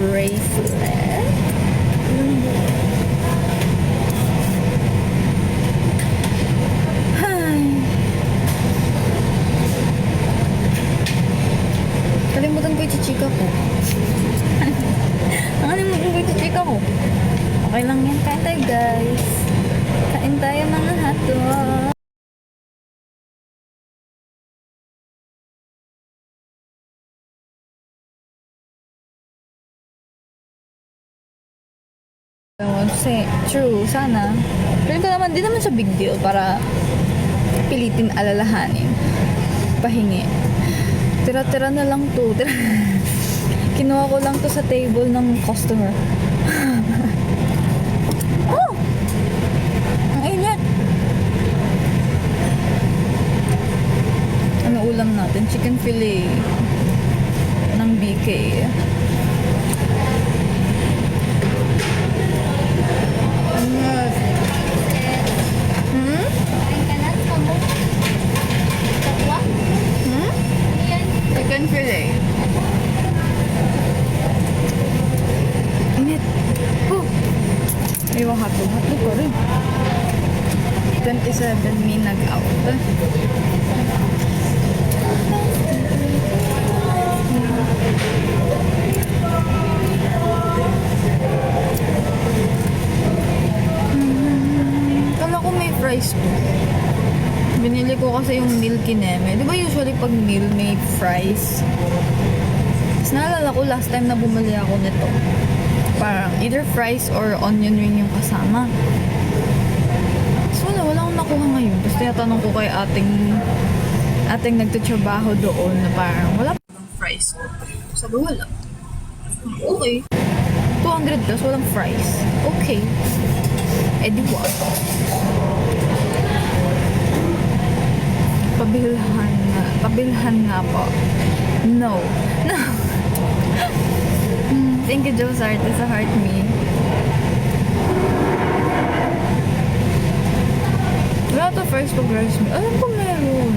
bracelet. Hi. Kalimutan ko yung chichika ko. Nakalimutan ko yung chichika ko. Okay lang yan. Kain tayo, guys. Kain tayo, mga hotdog. True, sana. Pero ko naman, di naman sa big deal para pilitin alalahanin. Pahingi. Tira-tira na lang to. Kinuha ko lang to sa table ng customer. Oh! Ang init! Ano ulam natin? Chicken fillet ng BK. Chicken fillet. Init. Oh. Ewan hotdog. Hotdog ko rin. 27 may nag-out. Kala ko may fries po. Binili ko kasi yung meal kineme. Di ba usually pag meal may fries? Tapos naalala ko last time na bumili ako nito. Parang either fries or onion ring yung kasama. So wala akong nakuha ngayon. Tapos tinatanong ko kay ating nagtatrabaho doon na parang wala pa bang fries. Sabi wala. Okay. 200 plus walang fries. Okay. Eh di what? Pabilhan nga po. No. Thank you, Joe Sarte, sa heart me. Wala to fries pag rice me. Alam ko meron.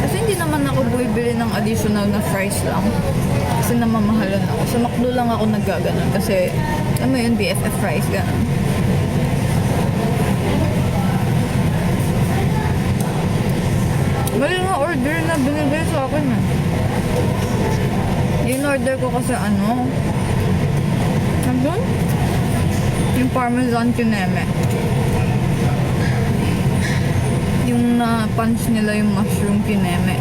Kasi hindi naman ako bumibili ng additional na fries lang. Kasi namamahalan ako. Sa McDo lang ako naggaganon. Kasi, alam mo yun, BFF fries, ganon. Mali nga order na binigay sa akin eh. Yung order ko kasi nandun? Yung parmesan kineme. Yung na-punch nila yung mushroom kineme.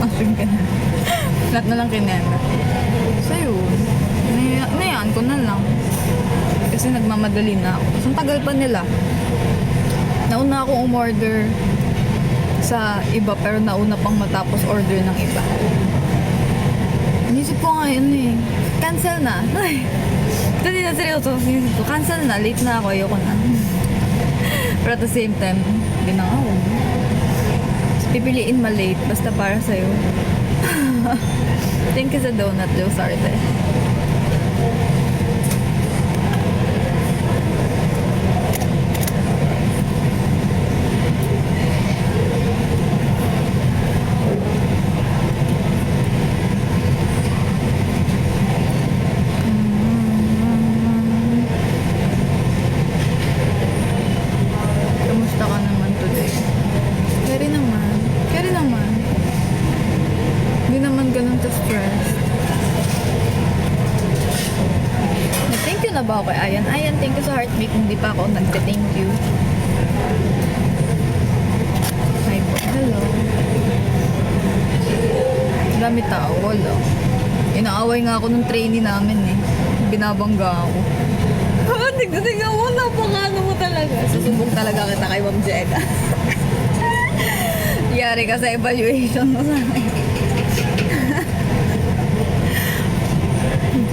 Mushroom kineme. Lahat na lang kineme. So yun. Nayaan ko na lang. Kasi nagmamadali na ako. Tapos ang tagal pa nila. Nauna akong umorder sa iba pero nauna pang matapos order ng iba. Inisip ko nga yun eh. Cancel na. Ay, hindi na seryoso. Inisip ko, cancel na. Late na ako. Ayoko na. Pero at the same time, hindi na ako. Pipiliin ma-late basta para sa'yo. Thank you sa donut, Joe Sarte. Na ba ako kay Ayan? Ayan, thank you sa heartbeat. Hindi pa ako nagte-thank you. Hi po. Hello. Dami tao. Wala. Inaaway nga ako ng trainee namin eh. Binabangga ako. Tignan mo. Napakano mo talaga. Susubok talaga kita kay Ma'am Jeka. Yari ka sa evaluation mo sa akin.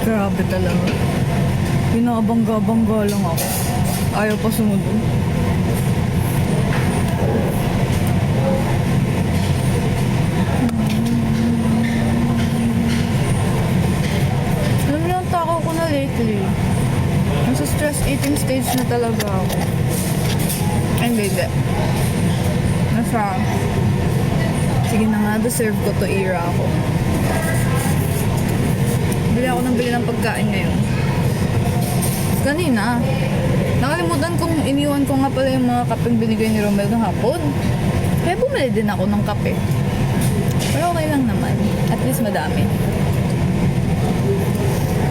Grabe talaga. Binabangga-bangga lang ako. Ayaw pa sumunod. Alam mo yung takaw ko na lately. Nasa stress eating stage na talaga ako. Ay, hindi. Nasa, sige na nga, deserve ko to era ako. Bili ako ng bili ng pagkain ngayon. Kanina, nakalimutan kong iniwan ko nga pala yung mga kapeng binigay ni Romel ng hapon. Kaya bumili din ako ng kape. Pero okay lang naman. At least madami.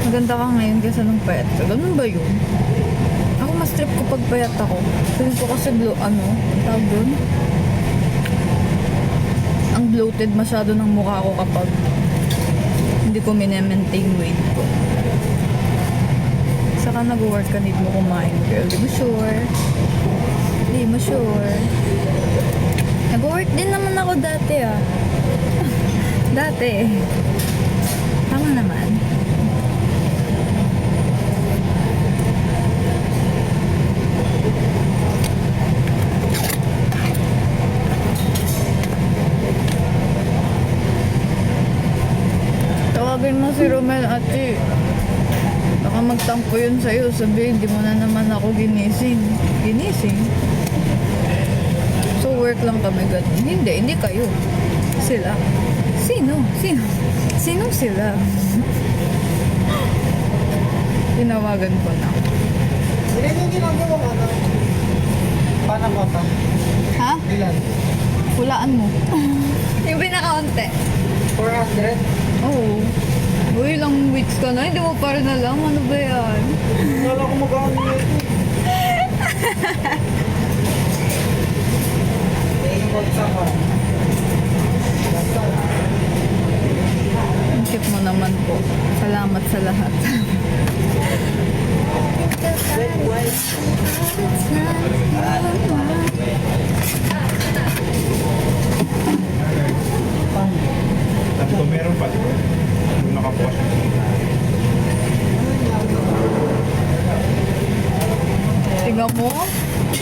Maganda ka ngayon kaysa nung payat ka. Ganun ba yun? Ako mas trip ko pag payat ako. Feeling ko kasi tawag dun? Ang bloated masyado ng mukha ko kapag hindi ko minemaintain weight ko. Saka nag-work ka, need mo kumain, girl. Di mo sure? Di mo sure? Nag-work din naman ako dati ah. Dati. Tama naman. Tawagin mo si Romel, ate. Baka magtampo yun sa'yo. Sabihin, di mo na naman ako ginising. Ginising? So, work lang kami ganun. Hindi kayo. Sila. Sino? Sino sila? Tinawagan ko na. Ilan yung ginagawa mo na? Panakota? Ha? Ilan? Hulaan mo. Yung pinakaunti. 400? Oo. Uy, ilang weeks ka na. Hindi mo pa rin alam. Ano ba yan? Wala ko magkano nito. Yung magsama. Basta. Ang cute mo naman po. Salamat sa lahat. Sabi ko, meron pa, di ba? Yung nakabukas yung Tingnan mo.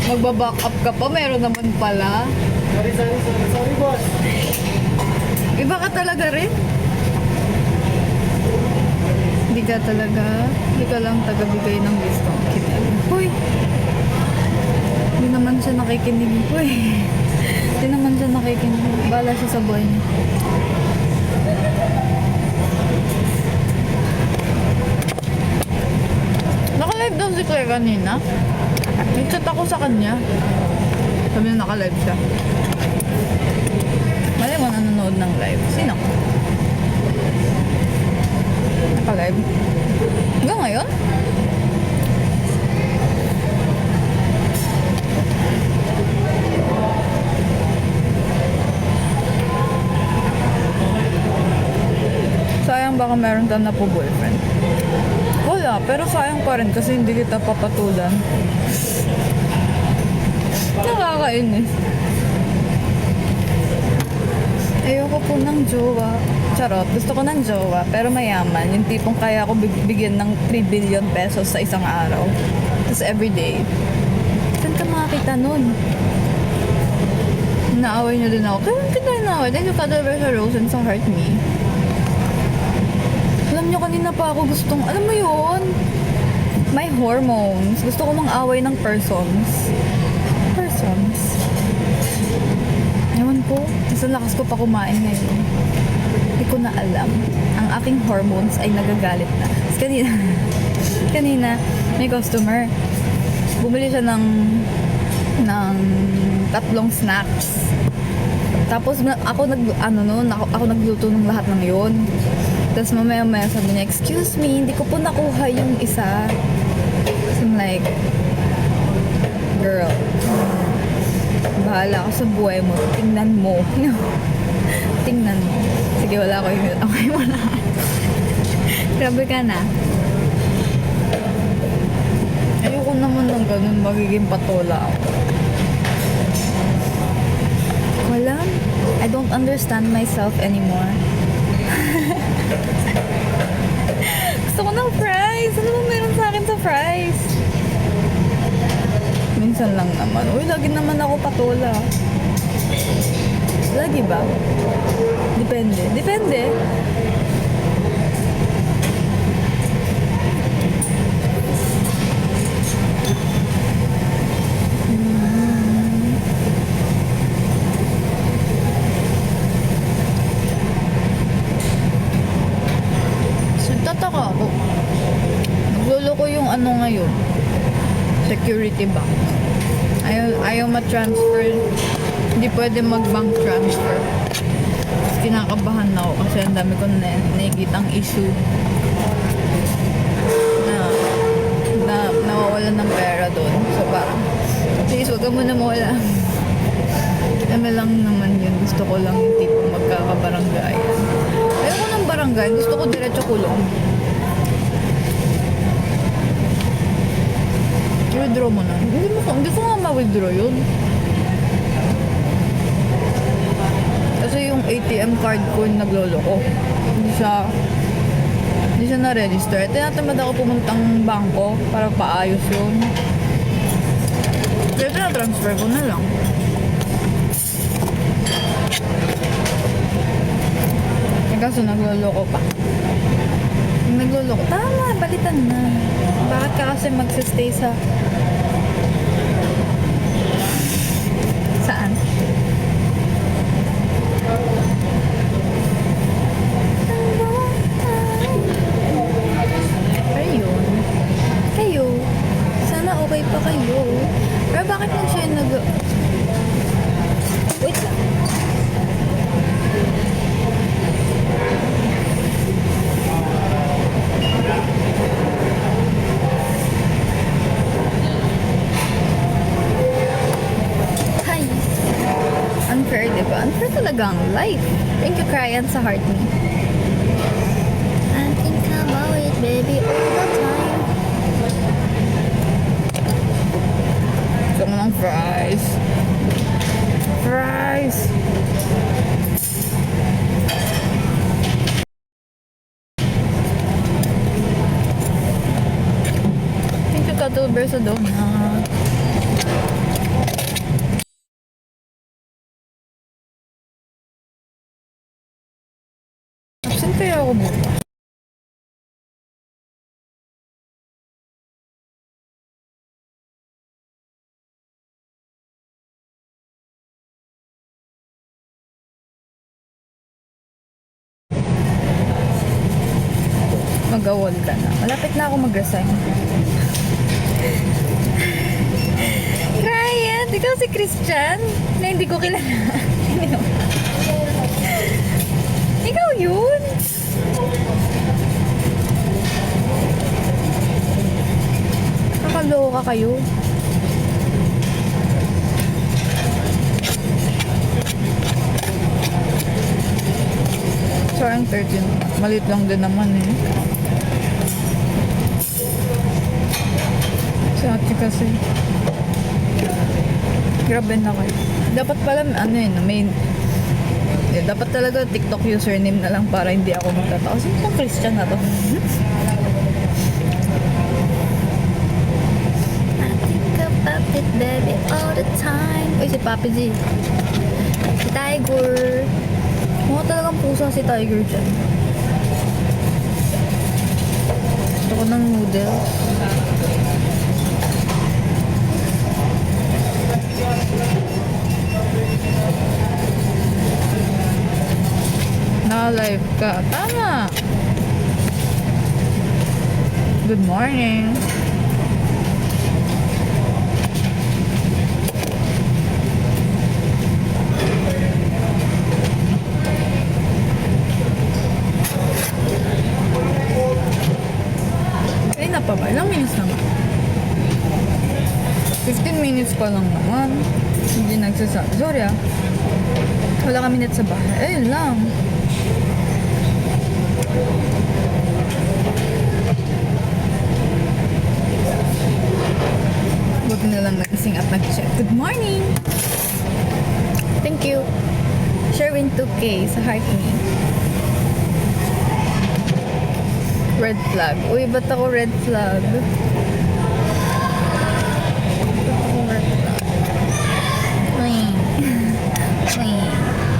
Magbaback up ka pa. Meron naman pala. Sorry, boss. Iba ka talaga rin. Hindi ka lang tagabigay ng gusto. Uy! Hindi naman siya nakikinig po eh. Hindi naman siya nakikinig. Bala siya sa buhay niya. Naka-live daw si Claire kanina. Nag-chat ako sa kanya. Sabi na naka-live siya. Mali mo nanonood ng live. Sino? Naka-live? Hanggang ngayon? Sayang baka meron ka na po boyfriend. Wala, pero sayang pa rin kasi hindi kita papatulan. Nakakainis. Ayoko po ng jowa. Charot, gusto ko ng jowa, pero mayaman. Yung tipong kaya ako bigyan ng 3 billion pesos sa isang araw. Tapos everyday. Saan ka makakita nun? Naaway niyo din ako. Kaya kita naaway. Then you cuddle with a rose and so hurt me. Alam niyo, kanina pa ako gustong, alam mo yun? My hormones. Gusto ko mang-away ng persons. Ewan ko, mas lakas ko pa kumain ngayon. Hindi ko na alam. Ang aking hormones ay nagagalit na. Kasi kanina, may customer. Bumili siya ng 3 snacks. Tapos ako nagluto ng lahat ng yun. Tapos mamaya sabi niya, excuse me, hindi ko po nakuha yung isa. So I'm like, girl, bahala ako sa buhay mo. Tingnan mo. Tingnan mo. Sige, wala ko yung okay mo na. Grabe ka na. Ayoko naman ng ganun. Magiging patola ako. Wala. I don't understand myself anymore. Gusto ko ng fries. Ano ba meron sa akin sa fries? Minsan lang naman. Uy, lagi naman ako patola. Lagi ba? Depende. transfer. Hindi pwede mag-bank transfer. Kinakabahan na ako kasi ang dami ko nakikitang issue na nawawalan ng pera doon. So parang, please, huwag ka muna mawala. Ano lang naman yun. Gusto ko lang yung tipo magkakabarangay. Ayoko ng barangay. Gusto ko diretso kulong. I-withdraw mo na. Hindi ko nga ma-withdraw yun. Kasi yung ATM card ko yung nagloloko. Hindi siya na-register. Tinatamad ako pumuntang bangko para paayos yun. Kaya na-transfer ko na lang. Kaso nagloloko pa. Yung nagloloko, tama, balitan na. Bakit ka kasi magsistay sa... Saan? Ayun. Kayo. Sana okay pa kayo. Pero bakit mo siya Wait lang. Hi. Unfair, diba? Unfair talaga ang life. Thank you, Kryan, sa heart me. I think about it, baby, all the time. Gusto mo ng fries. Fries! Thank you, Cuddlebear, sa donut. Absent kaya ako bukas. Mag-awol ka na. Malapit na ako mag-resign. Ryan, ikaw si Christian na hindi ko kilala. Ikaw yun. Kakaloka kayo. Sorry, 13. Malit lang din naman eh. Sa akin kasi. Grabe na kayo. Dapat pala, dapat talaga TikTok username na lang para hindi ako magtatawa. Sino pong Christian na to? I think about it, baby, all the time. Uy, si Papi G. Si Tiger. Mukha talagang pusa si Tiger dyan. Gusto ko ng noodles. Na-live ka. Tama! Good morning! Ay na pa ba? Ilang minutes naman? 15 minutes pa lang naman. Hindi nagsasabi. Sorry ah. Wala ka minutes sa bahay. Ayun lang. Huwag na lang nagising at nag-check. Good morning! Thank you. Sherwin 2K sa heart me. Red flag. Uy, ba't ako red flag?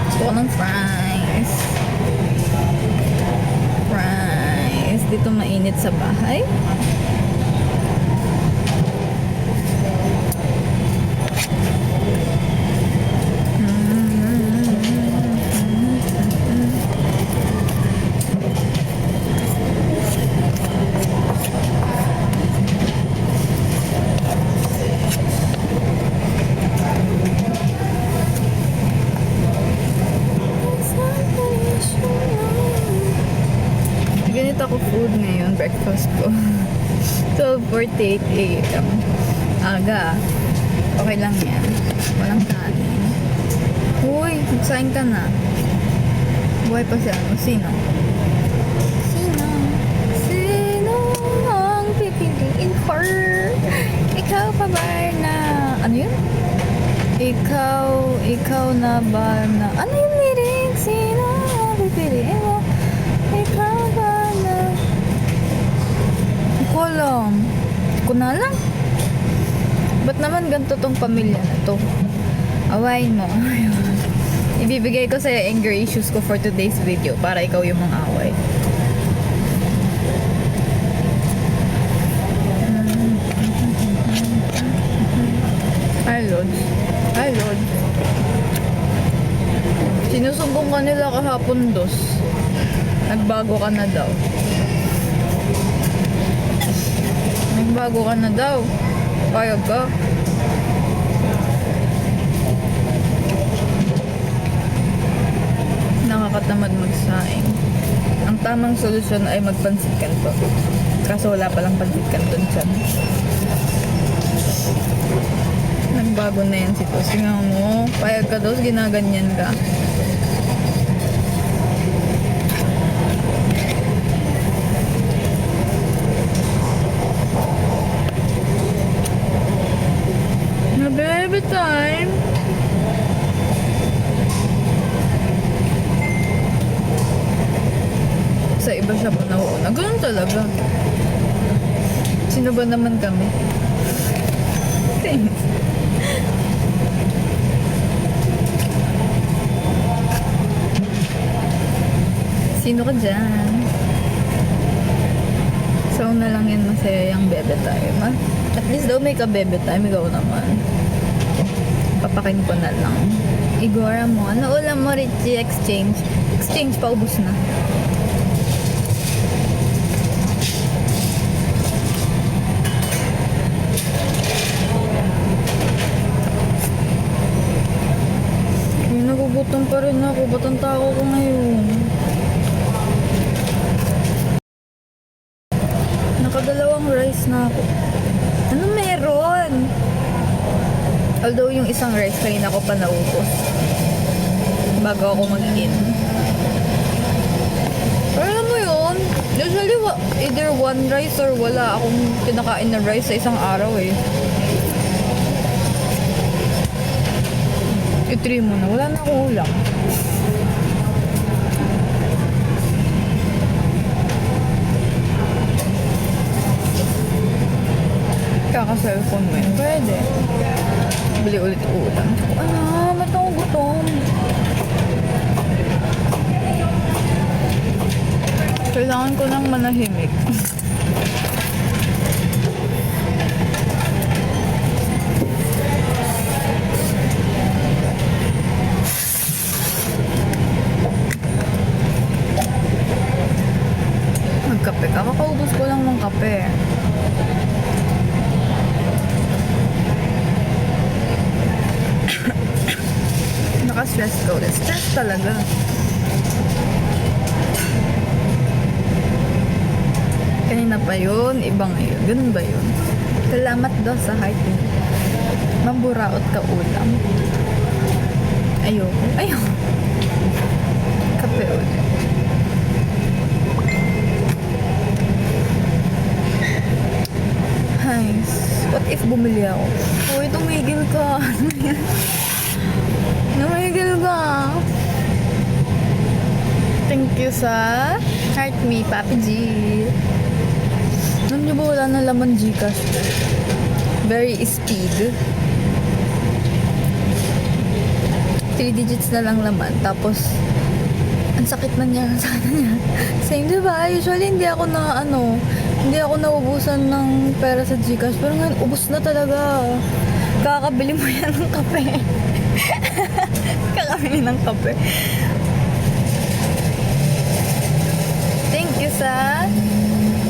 Gusto ko ng fries. Fries. Dito mainit sa bahay. 8:48 a.m. Aga. Okay lang yan. Walang kanin. Uy, magsain ka na. Buhay pa siya. Sino? Sino? Sino ang pipiliin for? Ikaw pa ba na... Ano yun? Ikaw na ba na... Ano yung lyrics? Sino ang pipiliin mo? Ikaw ba na... Hindi ko alam. Hindi ko na alam. Ba't naman ganito tong pamilya na to? Awayin mo. Ibibigay ko sa anger issues ko for today's video para ikaw yung mga away. Hi Lord. Hi Lord. Sinusumbong ka nila kahapon, dos. Nagbago ka na daw. Nagbago ka na daw. Payag ka. Nakakatamad magsaing. Ang tamang solusyon ay magpansit kanto. Kaso wala palang pansit kanto dyan. Nagbago na yan si Tos. Tingnan mo. Payag ka, Dos. Ginaganyan ka. Na baby time. Sa iba siya pa nauuna. Ganun talaga. Sino ba naman kami? Thanks. Sino ka dyan? So na lang yan masaya yung bebe time, ha? At least daw may ka-bebe time, ikaw naman. Papakin ko na lang. Igora mo, ano ulam mo, Richie? Exchange. Exchange, paubos na. Ay, nagugutom pa rin ako. Ba't ang tao ko ngayon? Nakadalawang rice na ako. Ano meron? Although yung isang rice kanina ko pa naubos. Bago ako mag-in. Pero alam mo yun, usually either one rice or wala akong kinakain na rice sa isang araw eh. I-try mo na. Wala na akong ulam. Kaka-cellphone mo yun. Pwede. Bili ulit ulam. Ano? Ba't ako gutom? Kailangan ko nang manahimik. Magkape ka. Kakaubos ko lang ng kape. Naka-stress ko. Stress talaga. Kanina pa yun, iba ngayon. Ganun ba yun? Salamat daw sa heart mo. Mamburaot ka ulam. Ayoko. Ayoko. Kape ulit. Nice. What if bumili ako? Uy, tumigil ka. Tumigil ka. Thank you sa heart me, Papi G. Alam niyo ba wala na laman Gcash? Very speed. 3 digits na lang laman. Tapos, ang sakit na niya. Sana niya. Same, diba? Usually, hindi ako naubusan ng pera sa Gcash. Pero ngayon, ubos na talaga. Kakabili mo yan ng kape. Kakabili ng kape. Thank you sa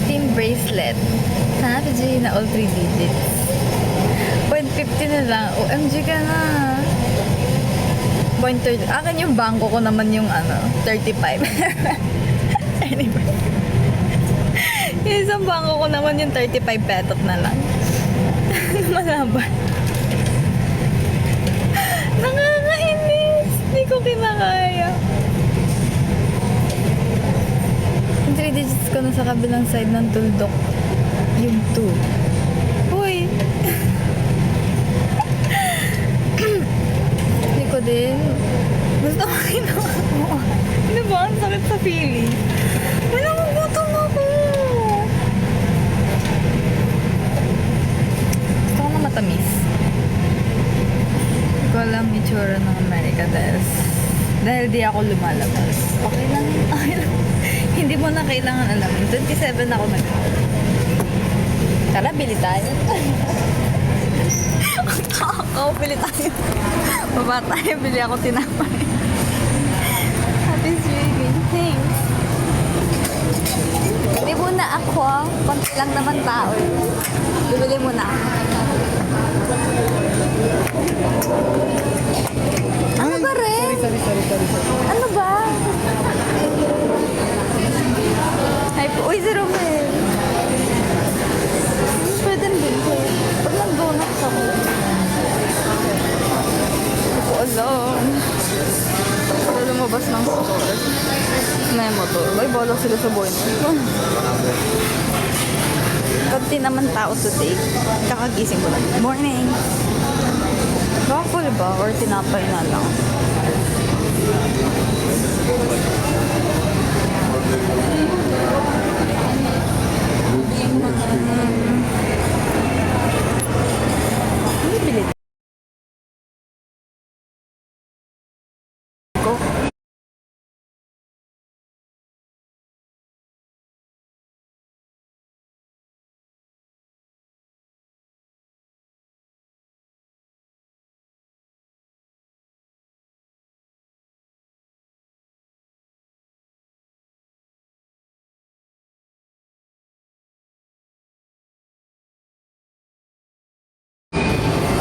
team bracelet. Ha, PG na all 3 digits. 0.50 na lang. OMG ka na. 0.30. Akin yung bangko ko naman yung 35. Anyway. Yung isang bangko ko naman yung 35 petot na lang. Malaban. Nakakainis. Hindi ko kinakaya. Yung 3 digits ko na sa kabilang side ng tuldok. Yung 2. Uy! Hindi ko din. Gusto ko ginawa mo. Di ba? Ang sakit sa feeling. Wala mong gutom ako. Gusto ko na matamis. Hindi ko alam itsura ng America dahil di ako lumalabas. Okay lang. Okay lang. Hindi mo na kailangan alamin. 27 ako nag. Tara, bili tayo. Ako, bili tayo. Baba tayo, bili ako tinapay. Happy swimming. Thanks. Bili muna ako. Konti lang naman tao. Bibili muna ako. Ano ba rin? Sorry. Ano ba? Ay po. Uy, si Romel. Pwede din ko. Pag nag-donuts ako. Hindi ko alam. Para lumabas ng store. Na yung motor. Ay, balak sila sa boy. Kunti naman tao today. Kakagising ko lang. Morning. Waffle ba? Or tinapay na lang? Bibili ko.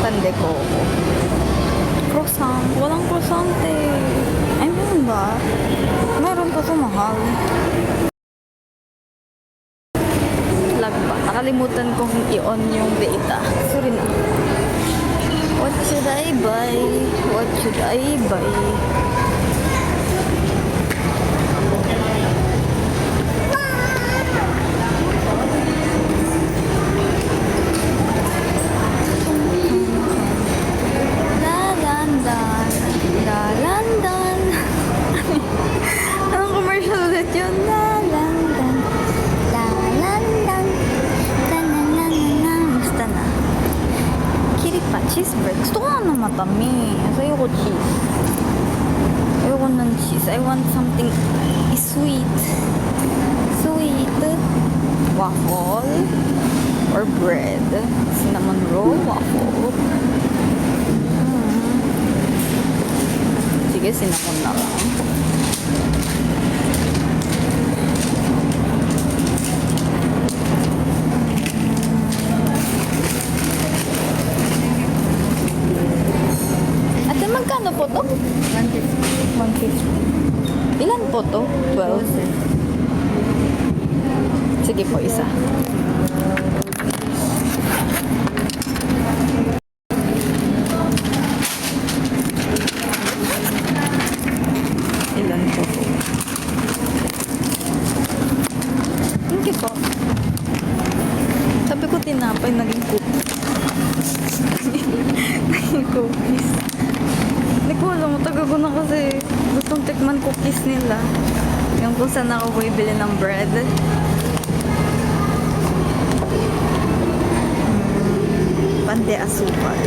Pande ko. Croissant. Walang croissant eh. Ay, meron ba? Meron pa sa mahal. Lag ba? Nakalimutan kong i-on yung data. Sorry na. What should I buy? What should I buy? Lalandan. Anong commercial ulit yun? Lalandan. Lalandan. Tananananan. Basta na. Kiripa. Cheeseburger. Gusto ko na matamis. Ayoko cheese. Ayoko ng cheese. I want something sweet. Sweet. Waffle. Or bread. Cinnamon roll. Waffle. Sige, sinakon na lang. Ate, magkano po to? 150. 150. Ilan po to? 12. Sige po, isa. Ilan po po? Thank you po. Sabi ko tinapay, naging cookies. Naging cookies. Hindi ko alam, matagal ko na kasi gustong tikman cookies nila. Yung kung saan ako bibili ng bread. Pande asukal.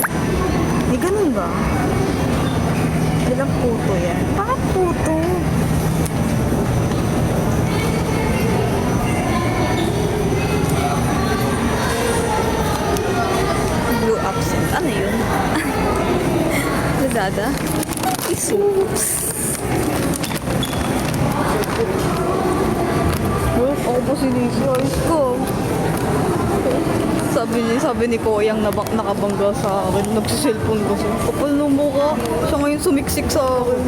May ganun ba? Ilang puto yan? Bakit puto? Blue absent. Ano yun? Lazada? Isoops. Ako po sinislice ko. Sabi ni Koyang nakabangga sa akin. Nagsiselfone ko siya. Kapal ng mukha. Siya ngayon sumiksik sa akin.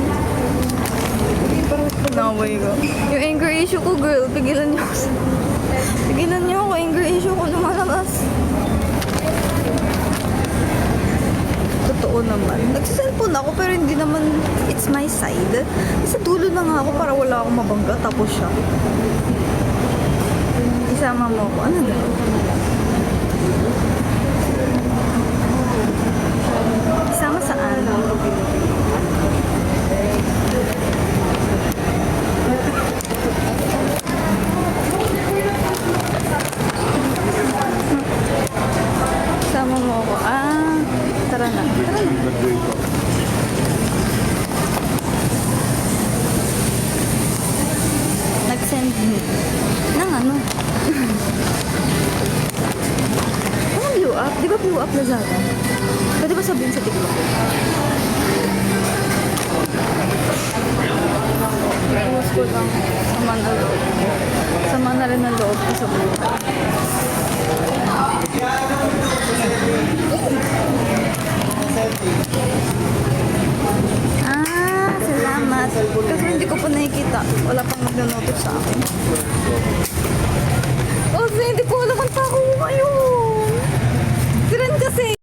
Naway ka. Yung anger issue ko, girl. Pigilan niyo ako sa... Tigilan niyo ako, anger issue ko lumalabas. Totoo naman. Nagsiselfone ako pero hindi naman it's my side. Sa dulo na nga ako para wala akong mabangga tapos siya. Isama mo ako. Ano daw? Isama saan? Isama mo ako. Ah, tara na. Tara na. Nag-send ng ano? Anong view up? Di ba view up Lazada? Pwede ba sabihin sa TikTok? Iwas ko lang. Sama na loob. Sama na rin ang loob ko sa buhay. Ah, salamat. Kasi hindi ko pa nakikita. Wala pang mag-notice sa akin. Kasi hindi ko alam ang tako mo ngayon. Tiran kasi.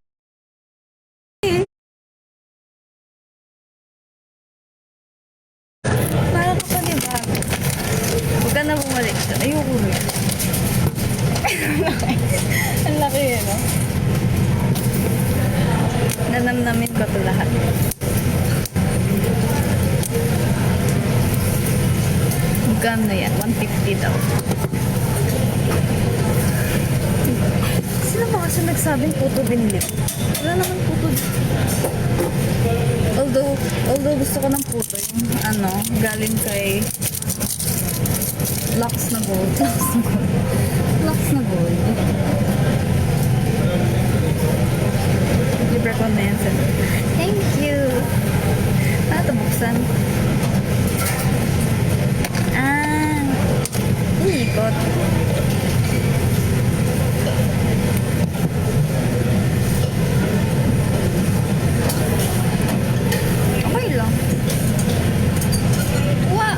Para ka pa diba? Huwag ka na bumalik siya. Ayoko rin. Ang laki yun, no? Nanamnamin ko ito lahat. Magkano yan? 150 daw. Sino ba kasi nagsabing puto binlip? Wala naman puto. Although gusto ko ng puto yung ano, galing kay Lux na Gold. Lux na Gold. Lux na Gold. Libre ko na yan. Thank you. Ano ito buksan? Ah, iikot. Okay lang. Wow!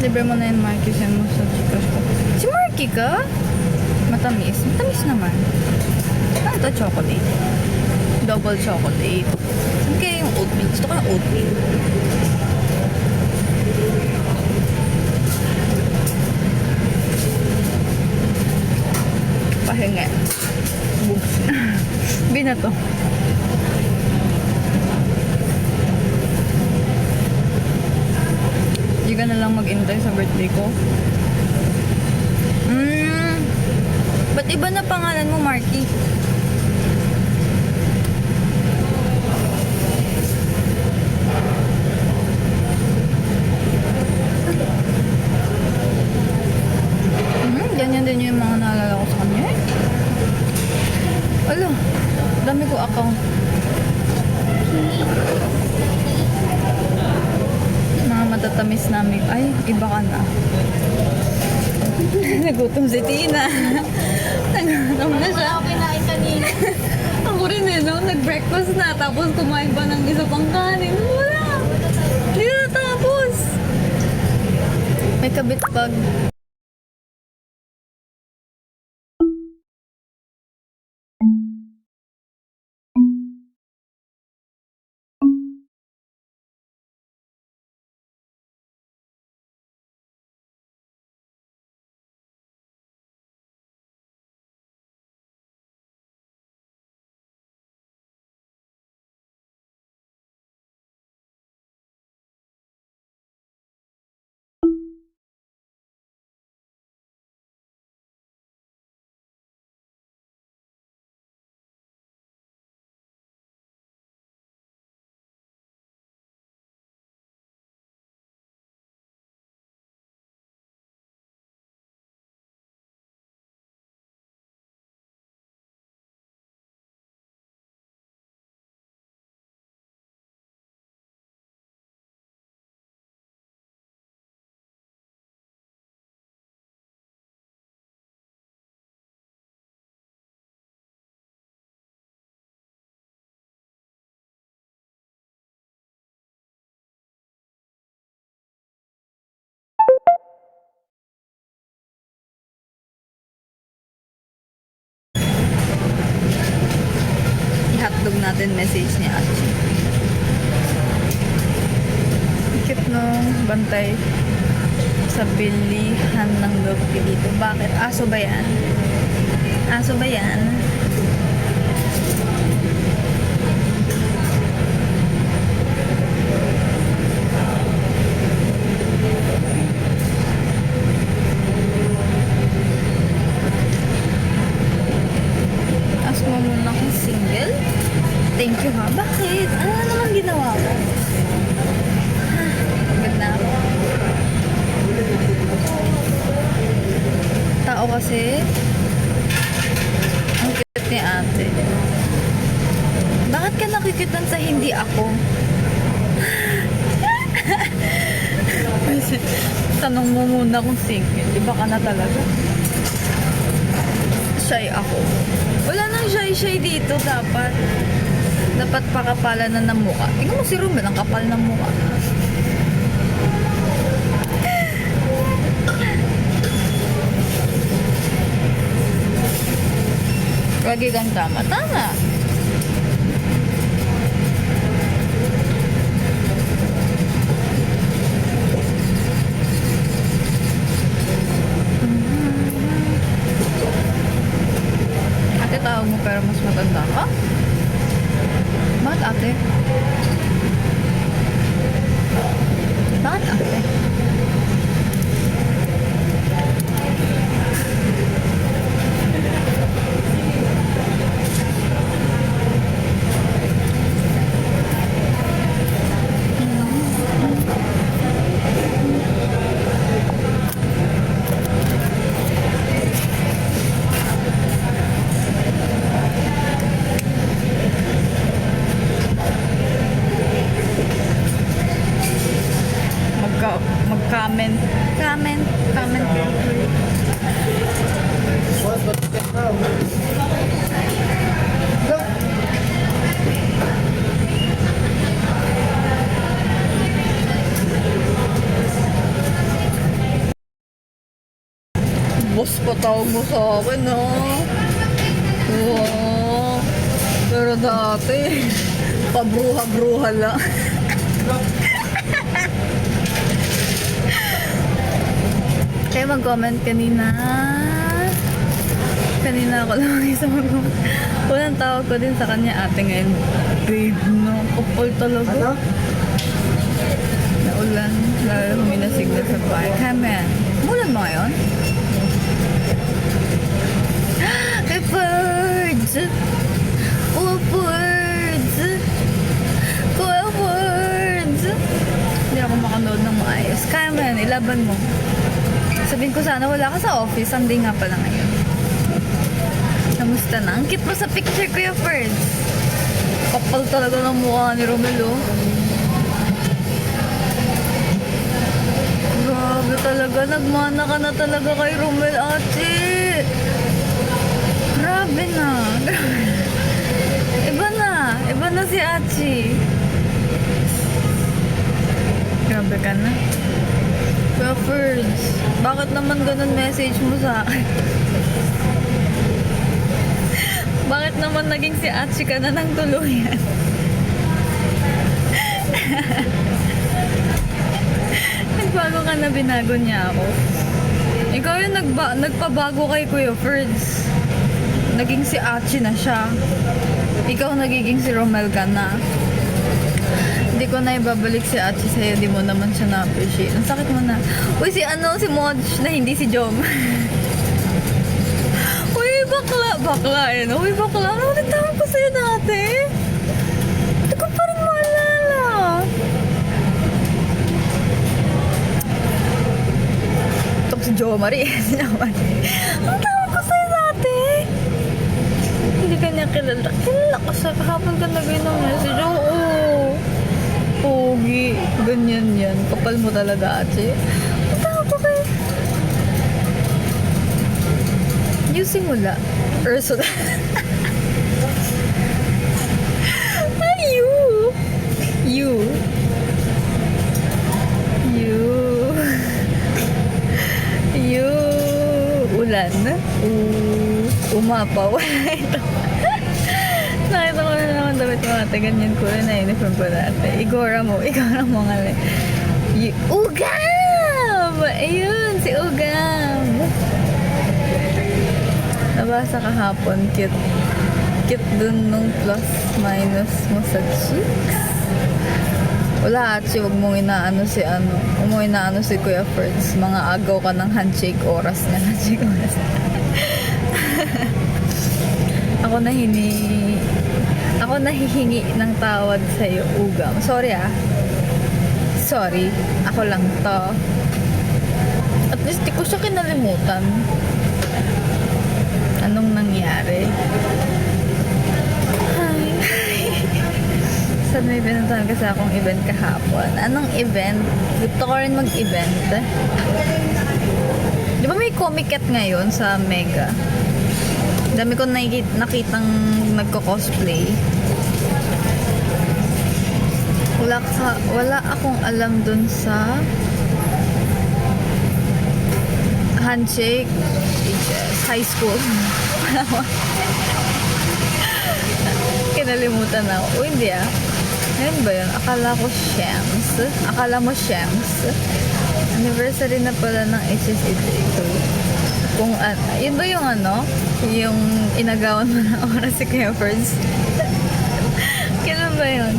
Libre mo na yun, Marky. Send mo sa Gcash ko. Si Marky ka? Matamis. Matamis naman. Ano ito? Chocolate. Double chocolate. Saan kaya yung oatmeal? Gusto ko ng oatmeal. Pahinga. Bugs. Binato. Hindi ka na lang mag-intay sa birthday ko. Ba't iba na pangalan mo, Marky? Ganyan din yung mga naalala ko sa kanya. Alam, dami ko account. Mga matatamis namin. Ay, iba ka na. Nagutom si Tina. Nagutom na siya. Ako kinain kanina. Ako rin eh, no? Nag-breakfast na. Tapos kumain pa ng isa pang kanin. Wala. Hindi na tapos. May kabit pag natin message ni Achi. Cute nung bantay sa bilihan ng Lopi dito. Bakit? Aso ba yan? Aso ba yan? Ask mo muna kung single? Thank you ha. Bakit? Ano na naman ginawa ko? Pagod na ako. Tao kasi ang cute ni ate. Bakit ka nakikitan sa hindi ako? Tanong mo muna kung single. Di ba ka na talaga? Shy ako. Wala nang shy dito dapat. Dapat pakapalan na ng mukha. Tingnan mo si Romel, ang kapal ng mukha. Lagi kang tama. Tama. Ate, tawag mo pero mas matanda ka? Bakit ate? Bakit ate? Mag-comment. Comment. Boss, ba't ka na? Boss pa tawag mo sa akin, no? Wow. Pero dati, pabruha-bruha lang. Kaya mag-comment kanina. Kanina ako lang isa mag-comment. Unang tawag ko din sa kanya, ate ngayon. Babe, no? Kapal talaga. Ano? Naulan. Lalo humina signal sa bahay. Hi, man. Mulan mo ngayon? Hey, birds! Oh, birds! Kuya, birds! Hindi ako makanood ng maayos. Kaya mo yan, ilaban mo. Sabihin ko sana wala ka sa office. Sunday nga pala ngayon. Kamusta na? Ang cute mo sa picture, Kuya Birds. Kapal talaga ng mukha ni Romelo. Grabe talaga. Nagmana ka na talaga kay Romel, ate. Grabe na. Iba na. Iba na si Achi. Grabe ka na. Kuya Birds, bakit naman ganun message mo sa akin? Bakit naman naging si Achi ka na ng tuluyan? Nagbago ka na, binago niya ako. Ikaw yung nagpabago kay Kuya Birds. Naging si Achi na siya. Ikaw nagiging si Romel ka na. Hindi ko na ibabalik si Achi sa'yo. Di mo naman siya na-appreciate. Ang sakit mo na. Uy, si Modj na hindi si Jom. Uy, bakla. Bakla eh, no? Uy, bakla. Ano ulit tawag ko sa'yo dati? Hindi ko pa rin maalala. Ito si Jo Marie. Ano tawag ko sa'yo dati? Hindi ka niya kilala. Kilala ko sa kahapon ka nagay ng message. Oo. Pogi. Ganyan yan. Kapal mo talaga, Ate. Ang tawag ko kayo. Yung simula. Ursula. Ay, you. You. Ulan. Umapaw. Nakita ko na naman damit Bakit mo ate ganyan kulay na uniform ko dati? Igora mo nga lang. Ugam! Ayun, si Ugam. Nabasa kahapon, cute. Cute dun nung plus minus mo sa cheeks. Wala, Achi, huwag mong inaano si huwag mong inaano si Kuya Ferds. Mga agaw ka ng handshake oras niya. Handshake oras. Ako nahihingi ng tawad sa'yo, Ugam. Sorry ah. Sorry. Ako lang to. At least di ko siya kinalimutan. Anong nangyari? Sad may pinuntahan kasi akong event kahapon. Anong event? Gusto ko rin mag-event. Di ba may Comic-Con ngayon sa Mega? Dami ko nakitang nagko-cosplay. Wala akong alam dun sa handshake high school. Kinalimutan ako. O hindi ah. Ngayon ba yun? Akala mo Shams. Anniversary na pala ng HSEJ2. Kung yun ba yung yung inagawan mo ng oras si Kuya Ferds? Kailan ba yun?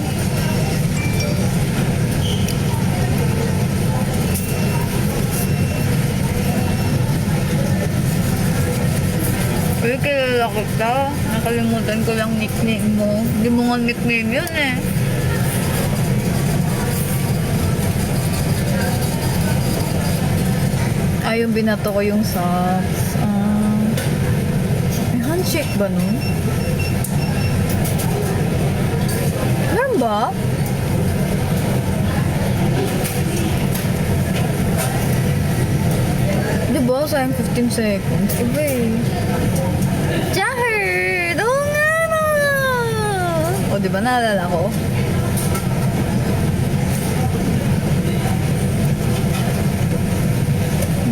Uy, kilala kita. Nakalimutan ko lang nickname mo. Hindi mo nga nickname yun eh. Ay, yung binato ko yung socks. May handshake ba nun? Meron ba? Diba? Sayang 15 seconds. Iba eh. Jaherd! Oo nga na! O, diba naalala ko?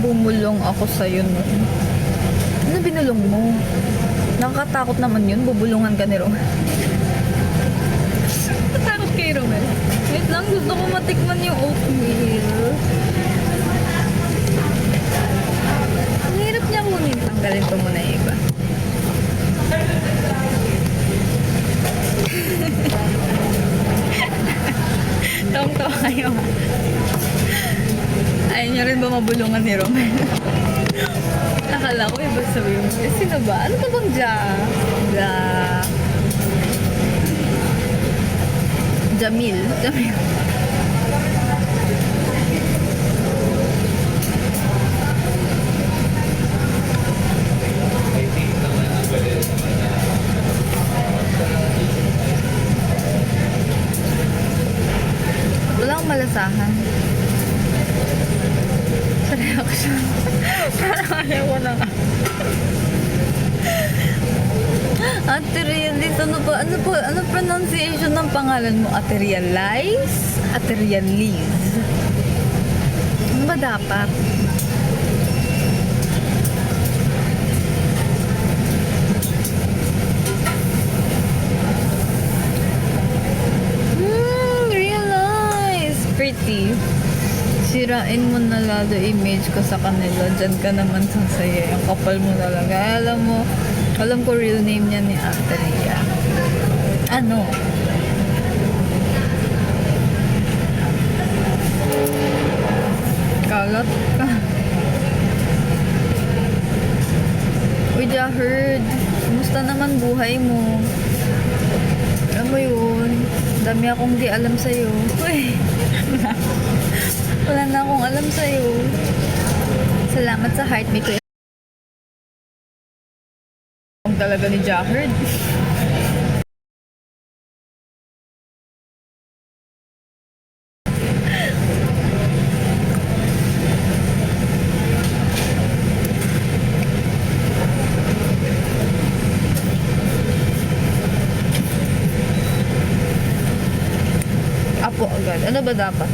Bumulong ako sa'yo nun. Ano binulong mo? Nakakatakot naman yun. Bubulungan ka ni Romel. Takot kay Romel. Wait lang, gusto ko matikman yung oatmeal. Ang hirap niya kunin. Tanggalin ko muna yung iba. Tawang-tawa kayo ha. Ayaw niyo rin ba mabulungan ni Romel? Akala ko iba sabihin mo. Eh, sino ba? Ano ka bang Jamil. Wala akong malasahan. Sa reaction. Parang ayaw ko na nga. Ate Realis, ano pronunciation ng pangalan mo? Ate Realize? Ate Realis. Ano ba dapat? Realize! Pretty. Sirain mo na lalo image ko sa kanila. Diyan ka naman sasaya. Ang kapal mo talaga. Alam ko real name niya ni Ate Rhea. Ano? Kalat ka. Uy, Jaherd. Kumusta naman buhay mo? Alam mo yun. Dami akong di alam sa'yo. Uy. Wala na akong alam sa'yo. Salamat sa heartbeat ko. Talaga ni Jaherd. Apo agad. Ano ba dapat?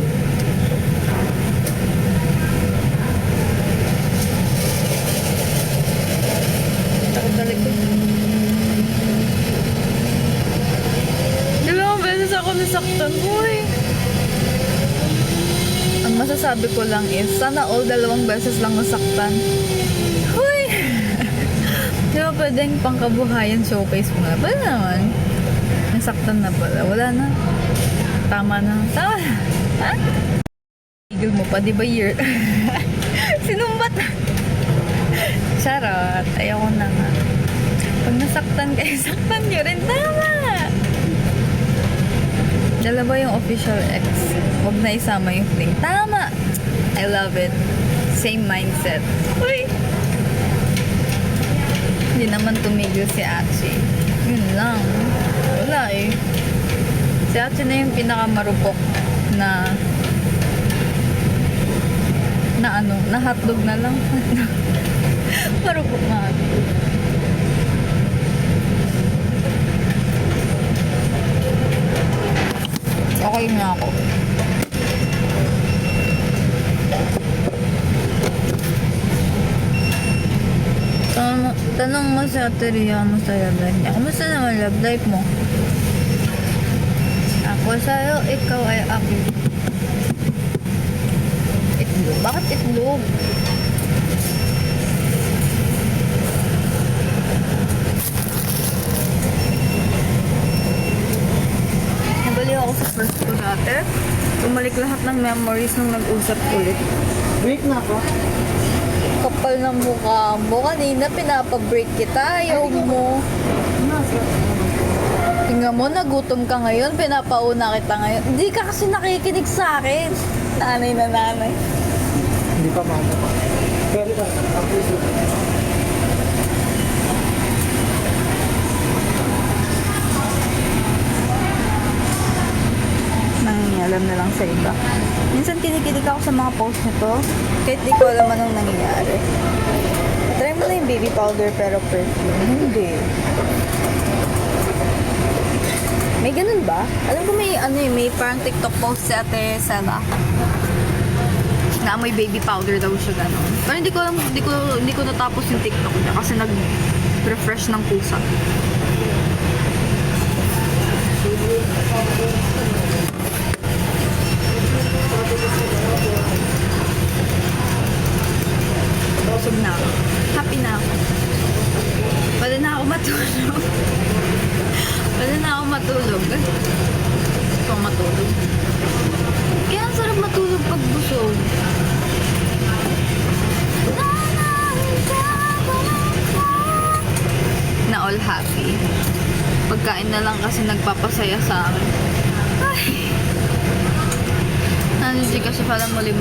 Takot balik ko. nasaktan. Uy! Ang masasabi ko lang is, sana all 2 beses lang nasaktan. Uy! Di ba pwedeng pangkabuhayan showcase mo na? Pwede naman. Nasaktan na pala. Wala na. Tama na. Tama na. Ha? Tigil mo pa, di ba year? Sinumbat na. Charot. Ayoko na nga. Pag nasaktan kayo, saktan nyo rin. Tama! 2 yung official ex. Huwag na isama yung fling. Tama! I love it. Same mindset. Uy! Hindi naman tumigil si Achi. Yun lang. Wala eh. Si Achi na yung pinakamarupok na na hotdog na lang. Marupok na hotdog. Okay nga ako. Tanong mo sa Ate Rihanna sa love life niya. Kamusta naman love life mo? Ako sa'yo, ikaw ay ako. Itlog. Bakit itlog? Nabaliw ako sa first ko dati. Bumalik lahat ng memories nung nag-usap ulit. Break na ako. Kapal ng mukha mo. Kanina pinapa-break kita. Ayaw mo. Tingnan mo, nagutom ka ngayon. Pinapauna kita ngayon. Hindi ka kasi nakikinig sa akin. Nanay na nanay. Hindi pa mama. Pero pa, ako ito. Nangingialam na lang sa iba. Minsan kinikilig ako sa mga post nito. Kahit di ko alam anong nangyayari. Try mo na yung baby powder pero perfume. Hindi. May ganun ba? Alam ko may may parang TikTok post si Ate Sela. Na may baby powder daw siya gano'n. Pero hindi ko natapos yung TikTok niya kasi nag-refresh ng pusa. Busog na ako. Happy na ako. Pwede na ako matulog. Pwede na ako matulog. Gusto kong matulog. Kaya ang sarap matulog pag busog. Na all happy. Pagkain na lang kasi nagpapasaya sa akin. Ay. Nandiyan kasi pala mo 5.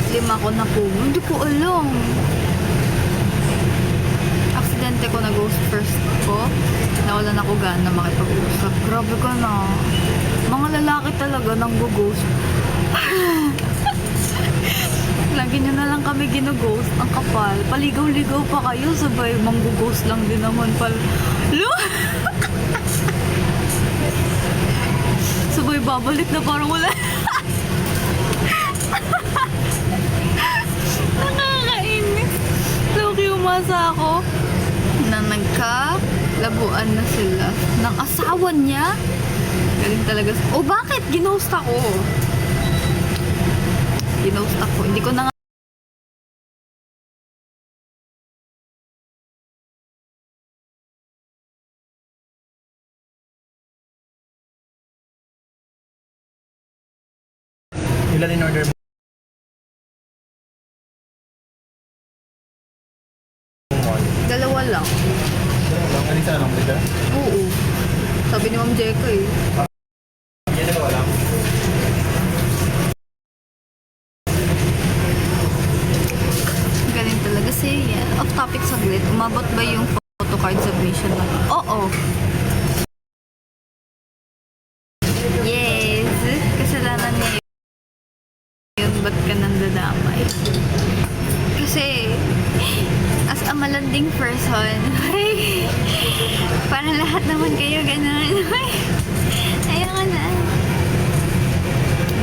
5 ko na po. Hindi ko alam. Aksidente ko na ghost first ko. Nawalan ako gana makipag-usap. Grabe ka na. Mga lalaki talaga nang ghost. Lagi nyo na lang kami ginughost. Ang kapal. Paligaw-ligaw pa kayo. Sabay manggu-ghost lang din naman pala. Sabay babalik na parang wala. Nakakainis. Loki, umasa ako na nagka-labuan na sila ng asawa niya. Galing talaga. Oh, bakit? Ginost ako. Ginost ako. Hindi ko na nga Ilan in order mo? dalawa lang. Ano isa lang ba? Oo. Sabi ni Ma'am Jeka eh. Yan dalawa lang. Galing talaga si yan. Off topic saglit. Umabot ba yung photo card submission mo? Oo. Yes. Kasalanan niya yun. Ba't ka nandadamay? Kasi as a malanding person, parang lahat naman kayo ganun. Ayaw na.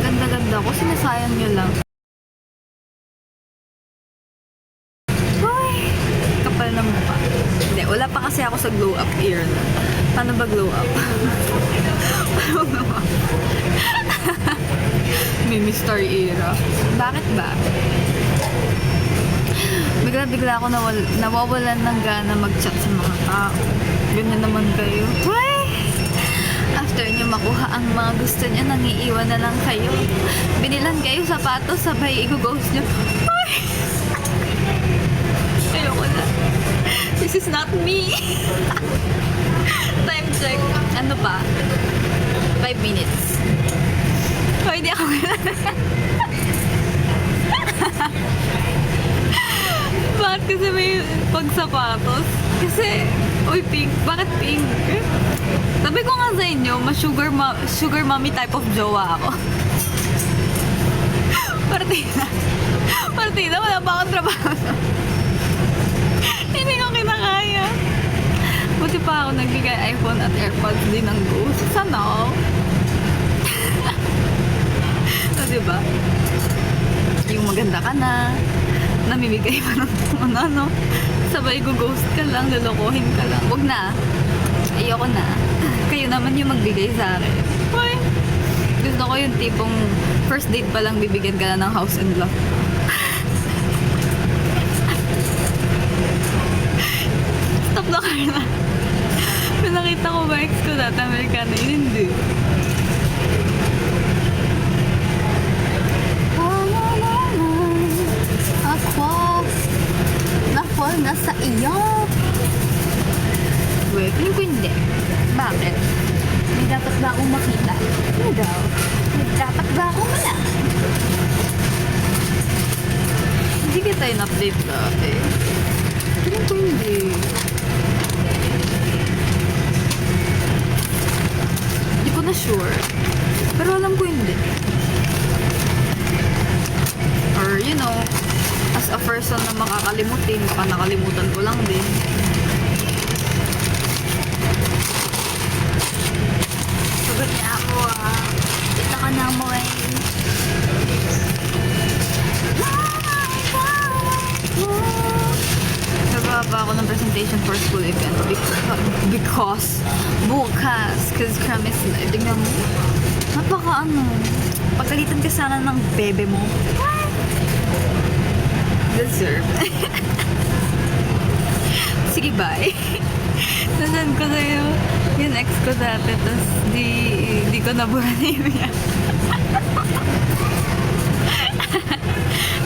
Ganda-ganda ko. Sinasayang nyo lang. Hoy! Kapal na mukha. Hindi, wala pa kasi ako sa glow up ear na. Paano ba glow up? Paano glow up? Mimi Star era. Bakit ba? Bigla-bigla ako nawawalan ng gana mag-chat sa mga tao. Ganyan naman kayo. Uy! After nyo makuha ang mga gusto nyo, nangiiwan na lang kayo. Binilan kayo sapatos, sabay i-ghost nyo. Uy! Ayoko na. This is not me. Time check. Ano ba? 5 minutes. Oh, hindi ako Bakit kasi may pagsapatos? Kasi, uy, pink. Bakit pink? Sabi ko nga sa inyo, sugar mommy type of jowa ako. Partida, wala pa akong trabaho. Hindi ko kinakaya. Buti pa ako nagbigay iPhone at AirPods din ng Ghost. Sana all. So, diba? Yung maganda ka na, namimigay pa ng ano, sabay ghost ka lang, lolokohin ka lang. Wag na. Ayoko na. Kayo naman yung magbigay sa akin. Uy! Gusto ko yung tipong first date pa lang bibigyan ka na ng house and lot. Stop na Carla. Nakita ko ba ex ko dati Amerikano? Yun hindi. Ako na-fall na sa iyo. Wait, feeling ko hindi. Bakit? May dapat ba akong makita? Ano daw? May dapat ba akong wala? Hindi kita yung update dati. Feeling ko hindi. Hindi ko na sure. Pero alam ko hindi. Or, you know, as a person na makakalimutin, baka nakalimutan ko lang din. Sagot niya ako, kita ka na mo eh. Nagpapa ako ng presentation for school event because cause Cram is live. Tingnan mo. Napaka pagkalitan ka sana ng bebe mo. Deserve. Sige, bye. Nasan ko sa'yo yung ex ko dati, tapos di ko nabuhan yun niya.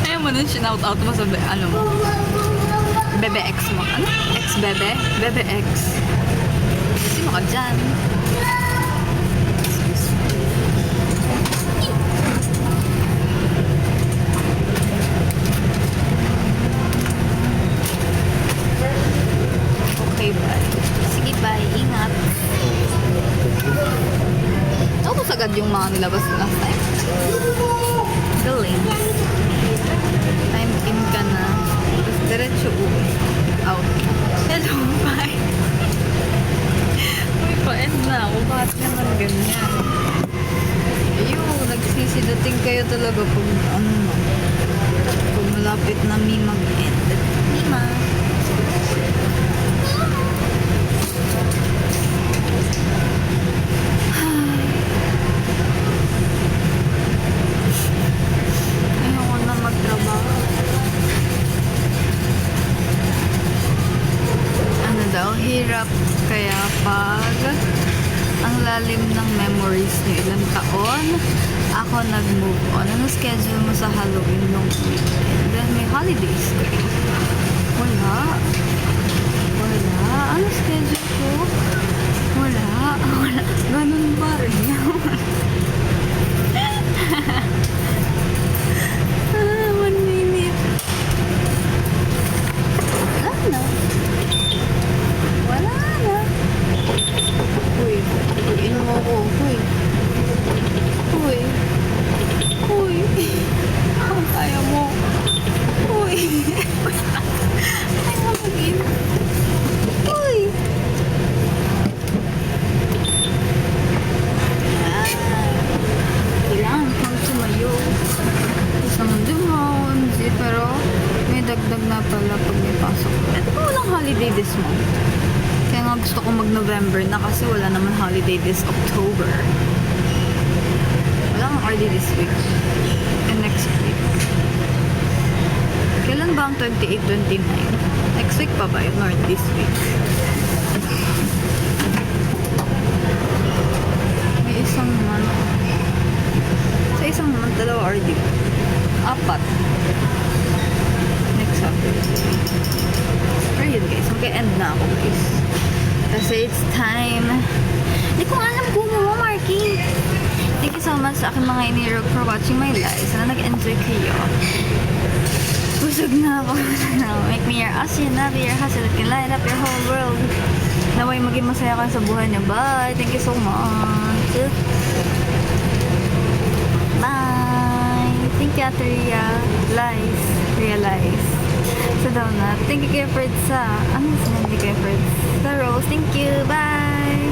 Ayaw mo nun, shinout out mo sa ano mo. Bebe ex mo. Ano? Ex-bebe? Bebe ex. Sino ka dyan? Okay, bye. Sige, bye. Ingat. Tapos agad yung mga nilabas last time. Galing. Time in ka na. Tapos diretso uwi. Out. Hello, bye. Uy, pa-end na ako. Bakit naman ganyan? Ayun, nagsisidating kayo talaga pag ano na. Pag malapit na me mag-end. Mima. Ayoko na magtrabaho. Ano daw? Hirap kaya pag ang lalim ng memories niyo ilang taon ako nag-move on. Ano schedule mo sa Halloween nung weekend? Then may holidays kayo. Wala. Ano schedule ko? Wala. Ganun pa rin. One minute. Wala na. Uy, inom mo ko. Uy. Ang kaya mo. Uy. Ay, mamagin. Uy. Kailangan kong tumayo. Isang dumon. Pero may dagdag na pala pag may pasok. At walang holiday this month. Kaya nga Gusto ko mag-November na kasi wala naman holiday this October. Wala kang RD this week. And next week. Kailan ba ang 28, 29? Next week pa ba yun or this week? May isang month. Sa isang month, dalawa RD. Apat. Next Saturday. Pero yun guys, mag-end na ako guys. Kasi it's time. Hindi ko alam gumawa, Marky. Thank you so much sa aking mga inirog for watching my live. Sana nag-enjoy kayo. Busog na ako. Make me your Asian, be your hustle that can light up your whole world. Naway maging masaya ka sa buhay niyo. Bye. Thank you so much. Bye. Thank you, Ate Ria. Realize. Sa donut. Thank you, Kay Fred sa... Ano sinabi kay Fred? Sa Rose. Thank you. Bye.